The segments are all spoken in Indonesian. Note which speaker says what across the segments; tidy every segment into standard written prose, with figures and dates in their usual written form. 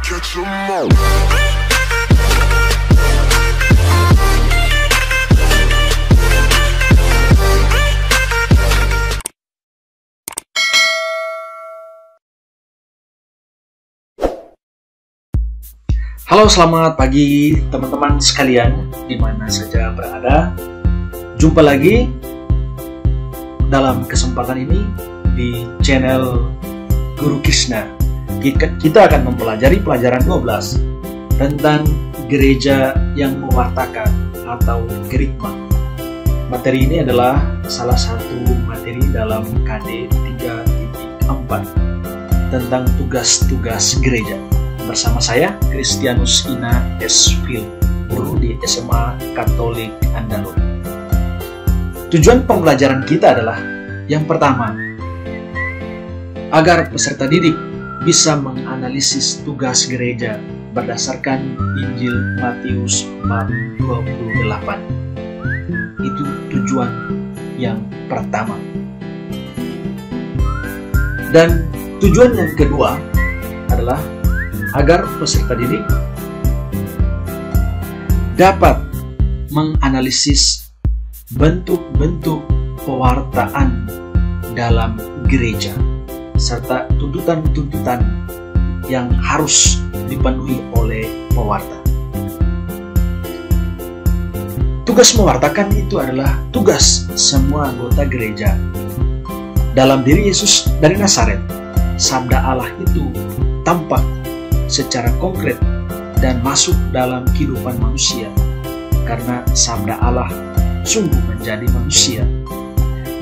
Speaker 1: Catch 'em all.
Speaker 2: Halo, selamat pagi teman-teman sekalian di mana saja berada. Jumpa lagi dalam kesempatan ini di channel Guru Krishna. Kita akan mempelajari pelajaran 12 tentang gereja yang mewartakan atau kerikma. Materi ini adalah salah satu materi dalam KD 3.4 tentang tugas-tugas gereja. Bersama saya, Kristianus Ina S. Phil, guru di SMA Katolik Andalur. Tujuan pembelajaran kita adalah yang pertama, agar peserta didik bisa menganalisis tugas gereja berdasarkan Injil Matius bab 28. Itu tujuan yang pertama. Dan tujuan yang kedua adalah agar peserta didik dapat menganalisis bentuk-bentuk pewartaan dalam gereja serta tuntutan-tuntutan yang harus dipenuhi oleh pewarta. Tugas mewartakan itu adalah tugas semua anggota gereja. Dalam diri Yesus dari Nazaret, sabda Allah itu tampak secara konkret dan masuk dalam kehidupan manusia karena sabda Allah sungguh menjadi manusia,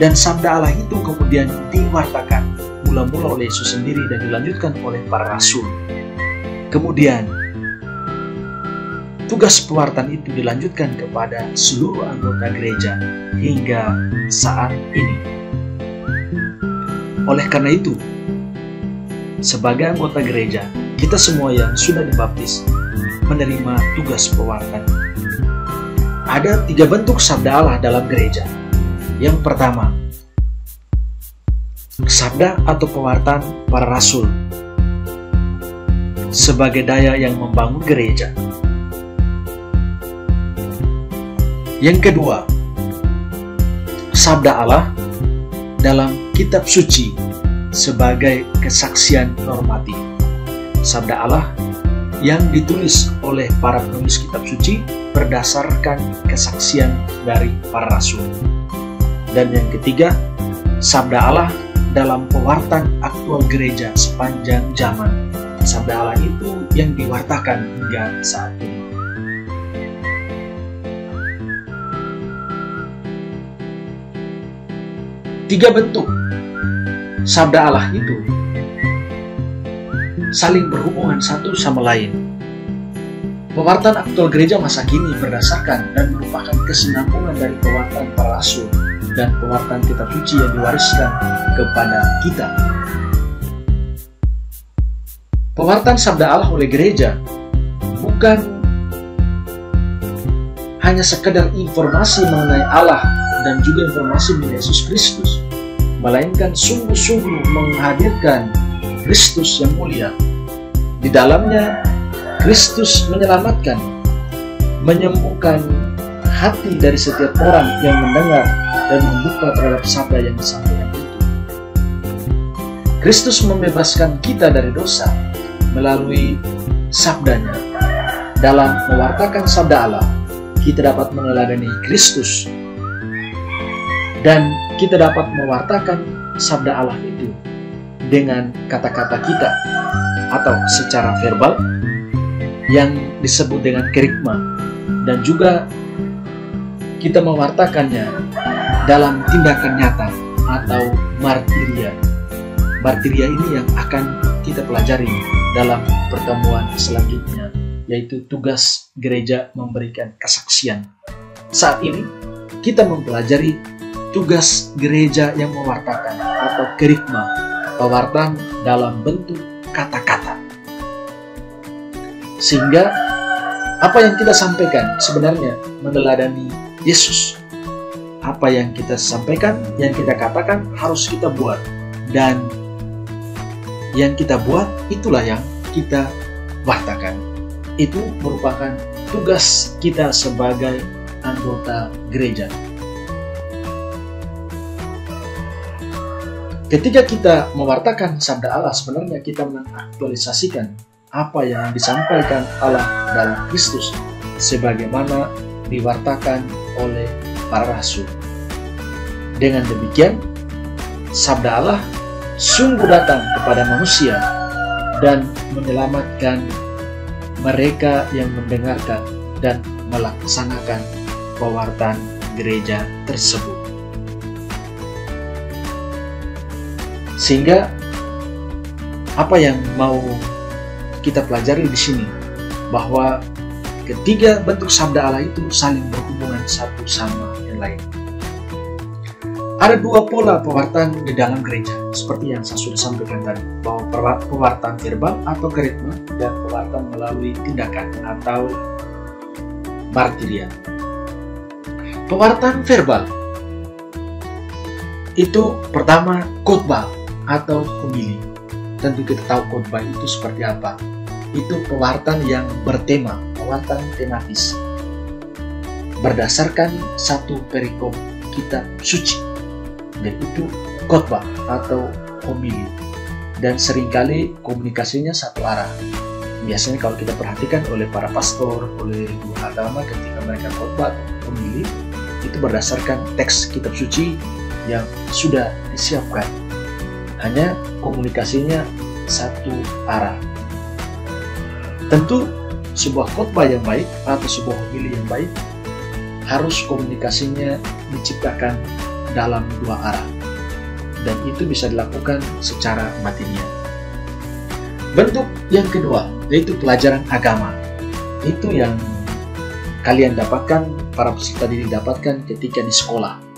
Speaker 2: dan sabda Allah itu kemudian diwartakan mula-mula oleh Yesus sendiri dan dilanjutkan oleh para rasul. Kemudian tugas pewartaan itu dilanjutkan kepada seluruh anggota gereja hingga saat ini. Oleh karena itu, sebagai anggota gereja, kita semua yang sudah dibaptis menerima tugas pewartaan. Ada 3 bentuk sabda Allah dalam gereja. Yang pertama, sabda atau pewartaan para rasul sebagai daya yang membangun gereja. Yang kedua, sabda Allah dalam kitab suci sebagai kesaksian normatif. Sabda Allah yang ditulis oleh para penulis kitab suci berdasarkan kesaksian dari para rasul. Dan yang ketiga, sabda Allah dalam pewartaan aktual gereja sepanjang zaman. Sabda Allah itu yang diwartakan hingga saat ini. Tiga bentuk sabda Allah itu saling berhubungan satu sama lain. Pewartaan aktual gereja masa kini berdasarkan dan merupakan kesinambungan dari pewartaan para rasul dan pewartaan kitab suci yang diwariskan kepada kita. Pewartaan sabda Allah oleh gereja bukan hanya sekedar informasi mengenai Allah dan juga informasi mengenai Yesus Kristus, melainkan sungguh-sungguh menghadirkan Kristus yang mulia. Di dalamnya Kristus menyelamatkan, menyembuhkan hati dari setiap orang yang mendengar dan membuka terhadap sabda yang disampaikan itu. Kristus membebaskan kita dari dosa melalui sabdanya. Dalam mewartakan sabda Allah, kita dapat meneladani Kristus dan kita dapat mewartakan sabda Allah itu dengan kata-kata kita atau secara verbal yang disebut dengan kerikma, dan juga kita mewartakannya dalam tindakan nyata atau martiria. Martiria ini yang akan kita pelajari dalam pertemuan selanjutnya, yaitu tugas gereja memberikan kesaksian. Saat ini kita mempelajari tugas gereja yang mewartakan atau kerikma, pewartaan dalam bentuk kata-kata. Sehingga apa yang kita sampaikan sebenarnya meneladani Yesus. Apa yang kita sampaikan, yang kita katakan harus kita buat, dan yang kita buat itulah yang kita wartakan. Itu merupakan tugas kita sebagai anggota gereja. Ketika kita mewartakan sabda Allah, sebenarnya kita mengaktualisasikan apa yang disampaikan Allah dalam Kristus sebagaimana diwartakan oleh para rasul. Dengan demikian, sabda Allah sungguh datang kepada manusia dan menyelamatkan mereka yang mendengarkan dan melaksanakan pewartaan gereja tersebut. Sehingga apa yang mau kita pelajari di sini, bahwa ketiga bentuk sabda Allah itu saling berhubungan satu sama yang lain. Ada dua pola pewartaan di dalam gereja, seperti yang saya sudah sampaikan tadi, bahwa pewartaan verbal atau kerigma dan pewartaan melalui tindakan atau martiria. Pewartaan verbal itu pertama khotbah atau homili. Tentu kita tahu khotbah itu seperti apa. Itu pewartaan yang bertema, pewartaan tematis, berdasarkan satu perikop kitab suci, dan itu khotbah atau homili. Dan seringkali komunikasinya satu arah. Biasanya kalau kita perhatikan oleh para pastor, oleh guru agama, ketika mereka khotbah atau homili, itu berdasarkan teks kitab suci yang sudah disiapkan. Hanya komunikasinya satu arah. Tentu sebuah khotbah yang baik atau sebuah homili yang baik harus komunikasinya diciptakan dalam dua arah, dan itu bisa dilakukan secara batinnya. Bentuk yang kedua yaitu pelajaran agama. Itu yang kalian dapatkan, para peserta didik dapatkan ketika di sekolah.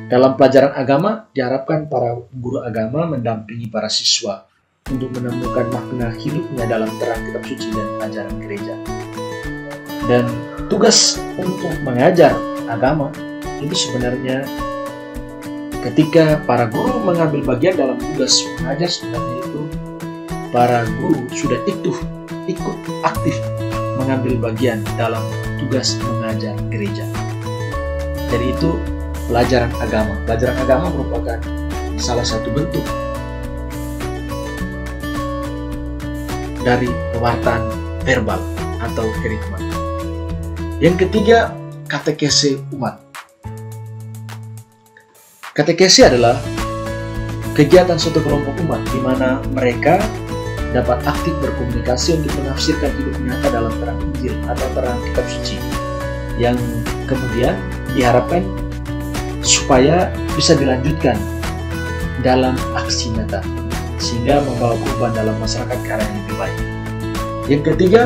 Speaker 2: Dalam pelajaran agama, diharapkan para guru agama mendampingi para siswa untuk menemukan makna hidupnya dalam terang kitab suci dan ajaran gereja. Dan tugas untuk mengajar agama itu sebenarnya ketika para guru mengambil bagian dalam tugas mengajar, sebenarnya itu para guru sudah ikut aktif mengambil bagian dalam tugas mengajar gereja. Jadi itu pelajaran agama. Pelajaran agama merupakan salah satu bentuk dari pewartaan verbal atau kerigma. Yang ketiga, katekese umat. Katekese adalah kegiatan suatu kelompok umat di mana mereka dapat aktif berkomunikasi untuk menafsirkan hidup nyata dalam terang Injil atau terang kitab suci, yang kemudian diharapkan supaya bisa dilanjutkan dalam aksi nyata sehingga membawa perubahan dalam masyarakat ke arah yang lebih baik. Yang ketiga,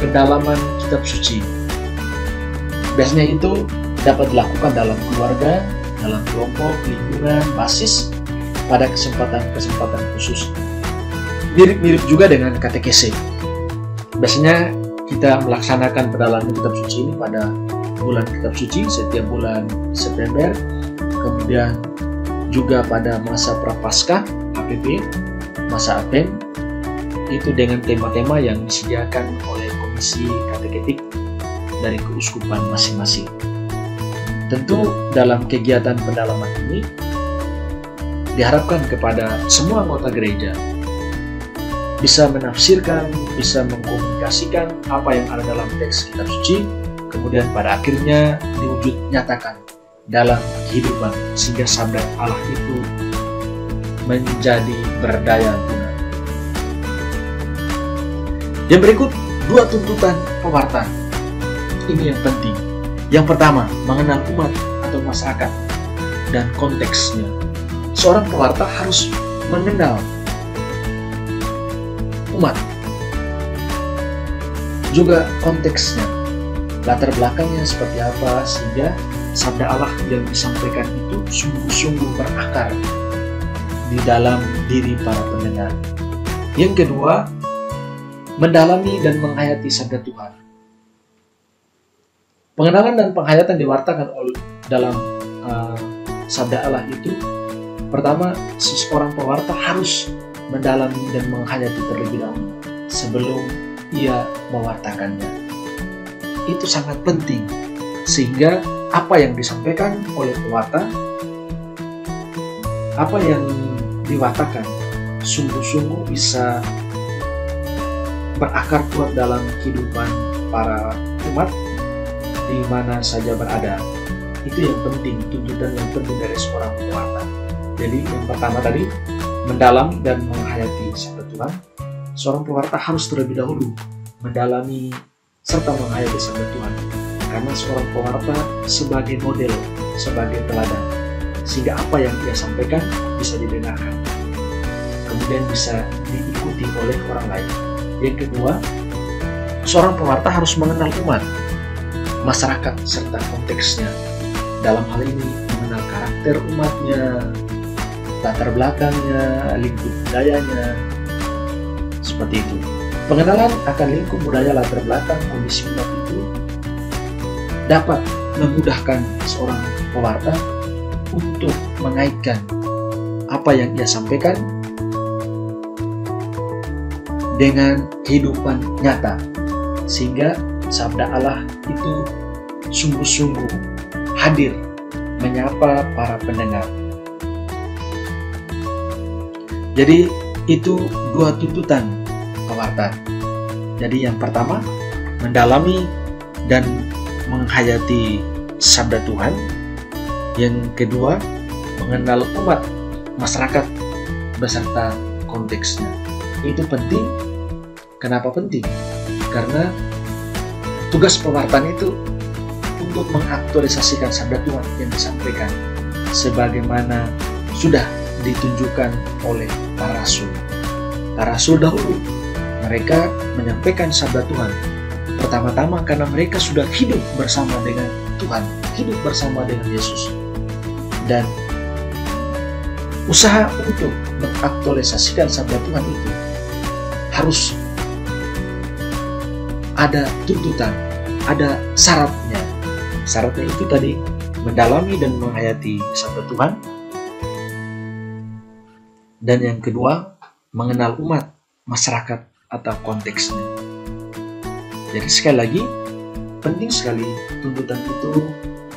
Speaker 2: pendalaman kitab suci. Biasanya itu dapat dilakukan dalam keluarga, dalam kelompok, lingkungan, basis pada kesempatan-kesempatan khusus. Mirip-mirip juga dengan katekese. Biasanya kita melaksanakan pendalaman kitab suci ini pada bulan kitab suci setiap bulan September, kemudian juga pada masa prapaskah APP, masa Advent, itu dengan tema-tema yang disediakan oleh komisi kateketik dari keuskupan masing-masing. Tentu dalam kegiatan pendalaman ini diharapkan kepada semua anggota gereja bisa menafsirkan, bisa mengkomunikasikan apa yang ada dalam teks kitab suci, kemudian pada akhirnya diwujud nyatakan dalam kehidupan sehingga sabda Allah itu menjadi berdaya guna. Yang berikut, dua tuntutan pewartaan. Ini yang penting. Yang pertama, mengenal umat atau masyarakat dan konteksnya. Seorang pewarta harus mengenal umat, juga konteksnya, latar belakangnya seperti apa, sehingga sabda Allah yang disampaikan itu sungguh-sungguh berakar di dalam diri para pendengar. Yang kedua, mendalami dan menghayati sabda Tuhan. Pengenalan dan penghayatan diwartakan dalam sabda Allah itu. Pertama, seorang pewarta harus mendalami dan menghayati terlebih dahulu sebelum ia mewartakannya. Itu sangat penting, sehingga apa yang disampaikan oleh pewarta, apa yang diwartakan, sungguh-sungguh bisa berakar kuat dalam kehidupan para umat di mana saja berada. Itu yang penting, tuntutan yang penting dari seorang pewarta. Jadi yang pertama tadi, mendalami dan menghayati sabda Tuhan. Seorang pewarta harus terlebih dahulu mendalami serta menghayati sabda Tuhan, karena seorang pewarta sebagai model, sebagai teladan, sehingga apa yang ia sampaikan bisa didengarkan, kemudian bisa diikuti oleh orang lain. Yang kedua, seorang pewarta harus mengenal umat, masyarakat, serta konteksnya. Dalam hal ini, mengenal karakter umatnya, latar belakangnya, lingkup budayanya, seperti itu. Pengenalan akan lingkup budaya, latar belakang, kondisi umat itu dapat memudahkan seorang pewarta untuk mengaitkan apa yang ia sampaikan dengan kehidupan nyata, sehingga sabda Allah itu sungguh-sungguh hadir menyapa para pendengar. Jadi itu dua tuntutan pewarta. Jadi yang pertama, mendalami dan menghayati sabda Tuhan. Yang kedua, mengenal umat, masyarakat beserta konteksnya. Itu penting. Kenapa penting? Karena tugas pewartaan itu untuk mengaktualisasikan sabda Tuhan yang disampaikan sebagaimana sudah ditunjukkan oleh para rasul. Para rasul dahulu, mereka menyampaikan sabda Tuhan pertama-tama karena mereka sudah hidup bersama dengan Tuhan, hidup bersama dengan Yesus. Dan usaha untuk mengaktualisasikan sabda Tuhan itu harus ada tuntutan, ada syaratnya. Syaratnya itu tadi, mendalami dan menghayati sabda Tuhan. Dan yang kedua, mengenal umat, masyarakat, atau konteksnya. Jadi sekali lagi, penting sekali tuntutan itu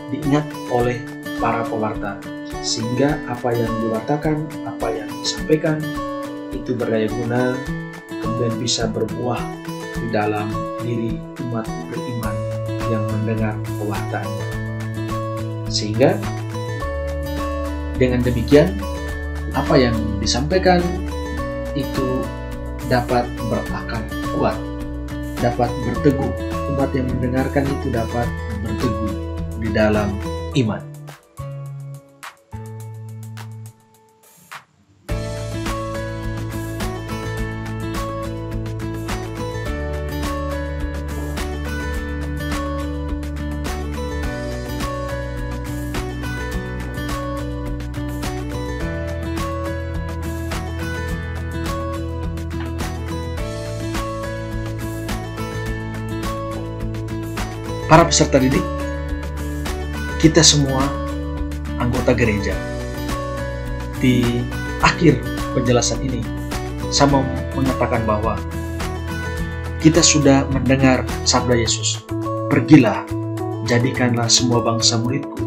Speaker 2: diingat oleh para pewarta, sehingga apa yang diwartakan, apa yang disampaikan itu berdaya guna, kemudian bisa berbuah di dalam diri umat beriman yang mendengar pewartaannya. Sehingga dengan demikian, apa yang disampaikan itu dapat berakar kuat, dapat berteguh. Umat yang mendengarkan itu dapat berteguh di dalam iman. Para peserta didik, kita semua anggota gereja. Di akhir penjelasan ini, saya mau mengatakan bahwa kita sudah mendengar sabda Yesus. Pergilah, jadikanlah semua bangsa muridku,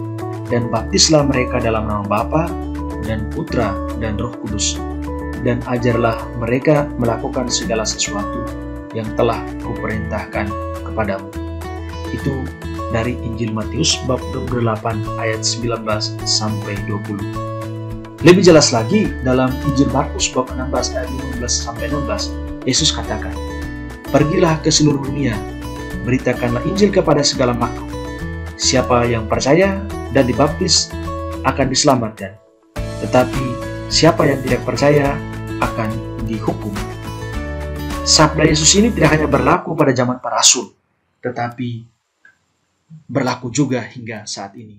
Speaker 2: dan baptislah mereka dalam nama Bapa dan Putra dan Roh Kudus, dan ajarlah mereka melakukan segala sesuatu yang telah kuperintahkan kepadamu. Itu dari Injil Matius bab 28 ayat 19 sampai 20. Lebih jelas lagi dalam Injil Markus bab 16 ayat 15 sampai 16, Yesus katakan, "Pergilah ke seluruh dunia, beritakanlah Injil kepada segala makhluk. Siapa yang percaya dan dibaptis akan diselamatkan, tetapi siapa yang tidak percaya akan dihukum." Sabda Yesus ini tidak hanya berlaku pada zaman para rasul, tetapi berlaku juga hingga saat ini.